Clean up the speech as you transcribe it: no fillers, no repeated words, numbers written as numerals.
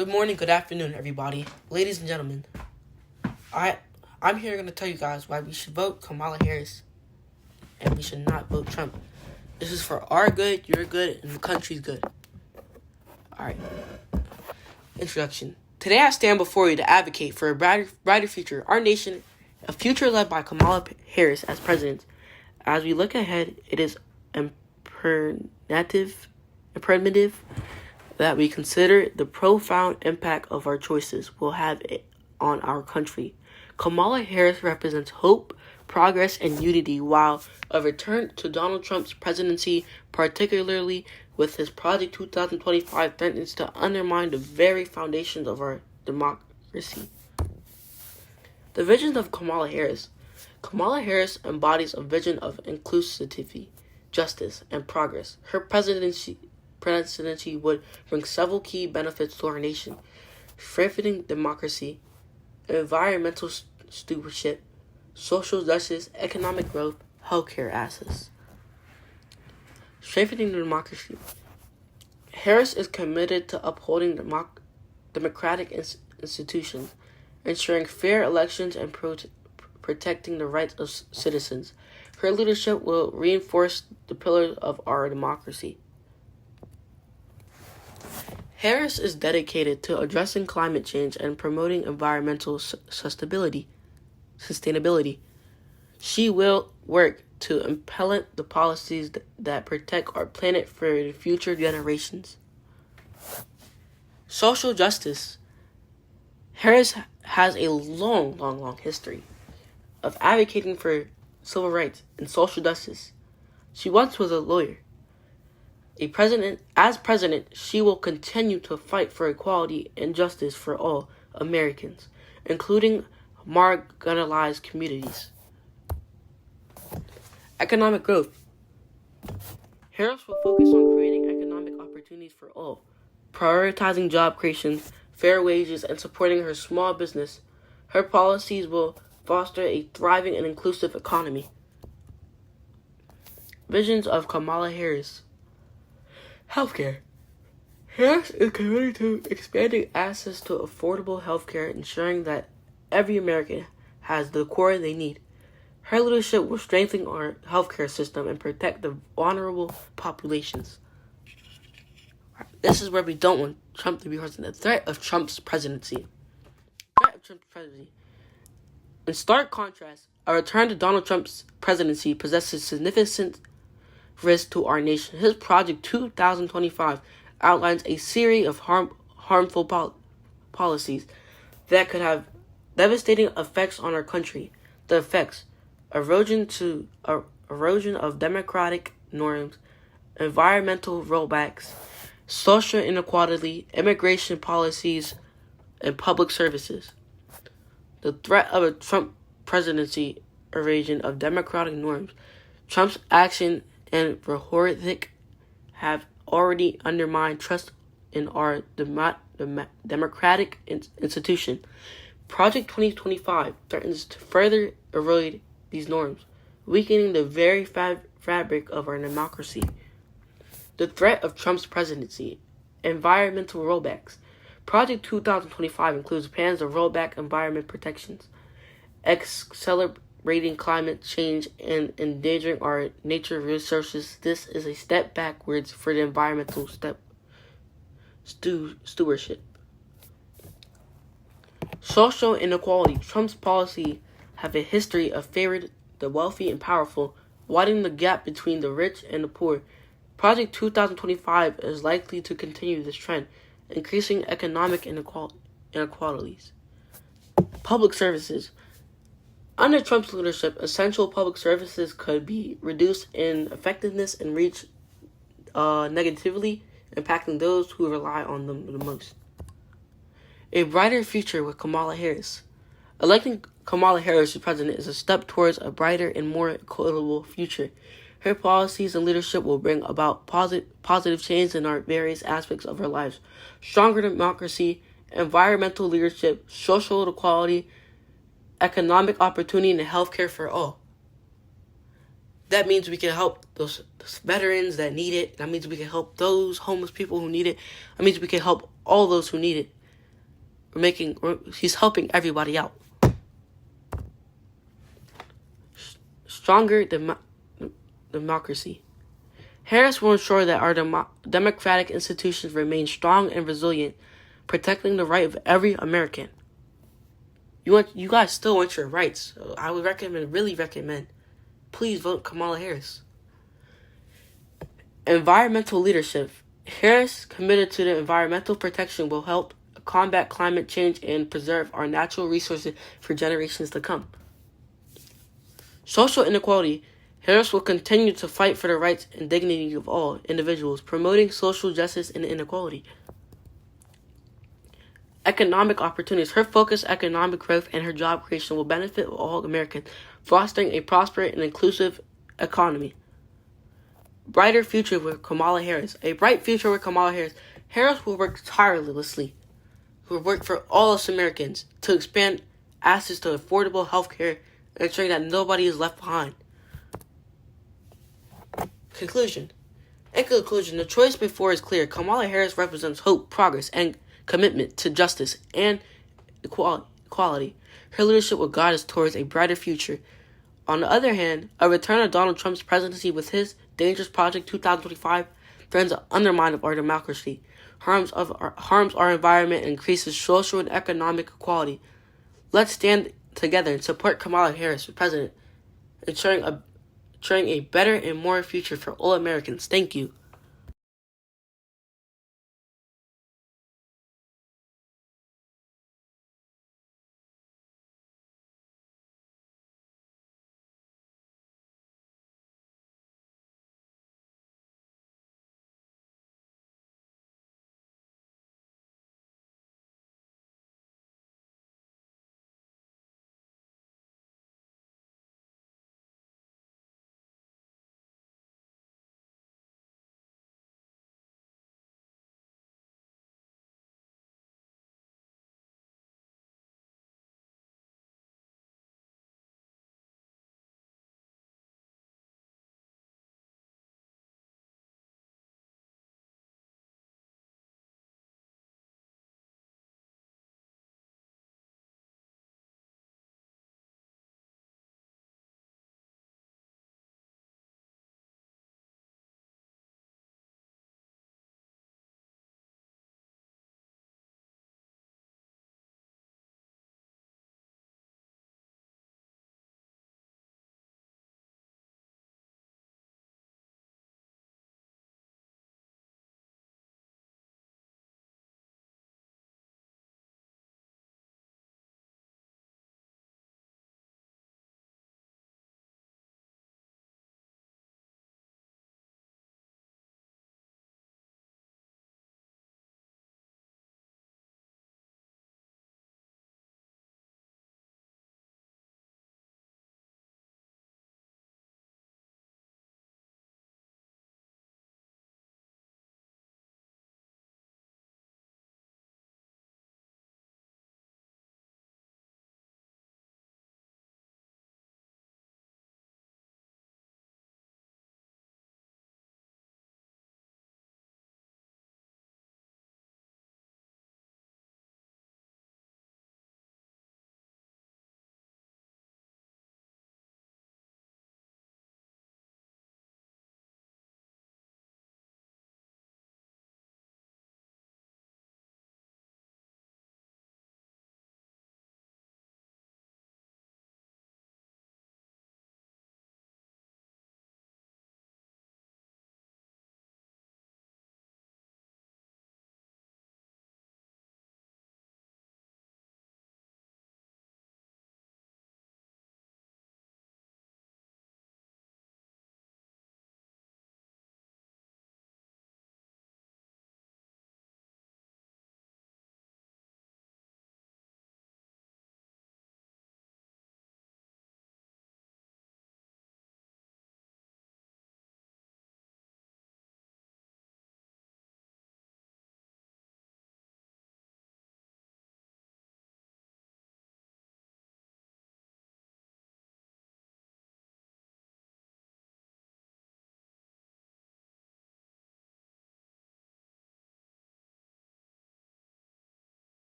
Good morning, good afternoon, everybody. Ladies and gentlemen, I'm here going to tell you guys why we should vote Kamala Harris and we should not vote Trump. This is for our good, your good, and the country's good. Alright. Introduction. Today I stand before you to advocate for a brighter future. Our nation, a future led by Kamala Harris as president. As we look ahead, it is imperative that we consider the profound impact of our choices will have on our country. Kamala Harris represents hope, progress, and unity, while a return to Donald Trump's presidency, particularly with his Project 2025, threatens to undermine the very foundations of our democracy. The vision of Kamala Harris. Kamala Harris embodies a vision of inclusivity, justice, and progress. Her presidency would bring several key benefits to our nation: strengthening democracy, environmental stewardship, social justice, economic growth, healthcare access. Strengthening democracy. Harris is committed to upholding democratic institutions, ensuring fair elections, and protecting the rights of citizens. Her leadership will reinforce the pillars of our democracy. Harris is dedicated to addressing climate change and promoting environmental sustainability. She will work to implement the policies that protect our planet for the future generations. Social justice. Harris has a long history of advocating for civil rights and social justice. She once was a lawyer. As president, she will continue to fight for equality and justice for all Americans, including marginalized communities. Economic growth. Harris will focus on creating economic opportunities for all, prioritizing job creation, fair wages, and supporting her small business. Her policies will foster a thriving and inclusive economy. Visions of Kamala Harris. Healthcare. Harris is committed to expanding access to affordable healthcare, ensuring that every American has the care they need. Her leadership will strengthen our healthcare system and protect the vulnerable populations. This is where we don't want Trump to be president. The threat of Trump's presidency. In stark contrast, a return to Donald Trump's presidency possesses significant risk to our nation. His Project 2025 outlines a series of harmful policies that could have devastating effects on our country. The effects: erosion of democratic norms, environmental rollbacks, social inequality, immigration policies, and public services. The threat of a Trump presidency: erosion of democratic norms. Trump's action and rhetoric have already undermined trust in our democratic institution. Project 2025 threatens to further erode these norms, weakening the very fabric of our democracy. The threat of Trump's presidency: environmental rollbacks. Project 2025 includes plans to roll back environment protections, accelerating climate change and endangering our nature resources. This is a step backwards for the environmental stewardship. Social inequality. Trump's policies have a history of favoring the wealthy and powerful, widening the gap between the rich and the poor. Project 2025 is likely to continue this trend, increasing economic inequalities. Public services. Under Trump's leadership, essential public services could be reduced in effectiveness and reach negatively, impacting those who rely on them the most. A brighter future with Kamala Harris. Electing Kamala Harris as president is a step towards a brighter and more equitable future. Her policies and leadership will bring about positive change in our various aspects of our lives: stronger democracy, environmental leadership, social equality, economic opportunity, and healthcare for all. That means we can help those veterans that need it. That means we can help those homeless people who need it. That means we can help all those who need it. He's helping everybody out. Stronger democracy. Harris will ensure that our democratic institutions remain strong and resilient, protecting the right of every American. You guys still want your rights. So I would really recommend, please vote Kamala Harris. Environmental leadership. Harris, committed to the environmental protection, will help combat climate change and preserve our natural resources for generations to come. Social inequality. Harris will continue to fight for the rights and dignity of all individuals, promoting social justice and inequality. Economic opportunities. Her focused economic growth and her job creation will benefit all Americans, fostering a prosperous and inclusive economy. Brighter future with Kamala Harris. A bright future with Kamala Harris. Harris will work tirelessly. Will work for all us Americans to expand access to affordable health care, ensuring that nobody is left behind. Conclusion. In conclusion, the choice before is clear. Kamala Harris represents hope, progress, and commitment to justice and equality. Her leadership will guide us towards a brighter future. On the other hand, a return of Donald Trump's presidency with his dangerous Project 2025 threatens the undermine of our democracy, harms our environment, and increases social and economic equality. Let's stand together and support Kamala Harris for president, ensuring a better and more future for all Americans. Thank you.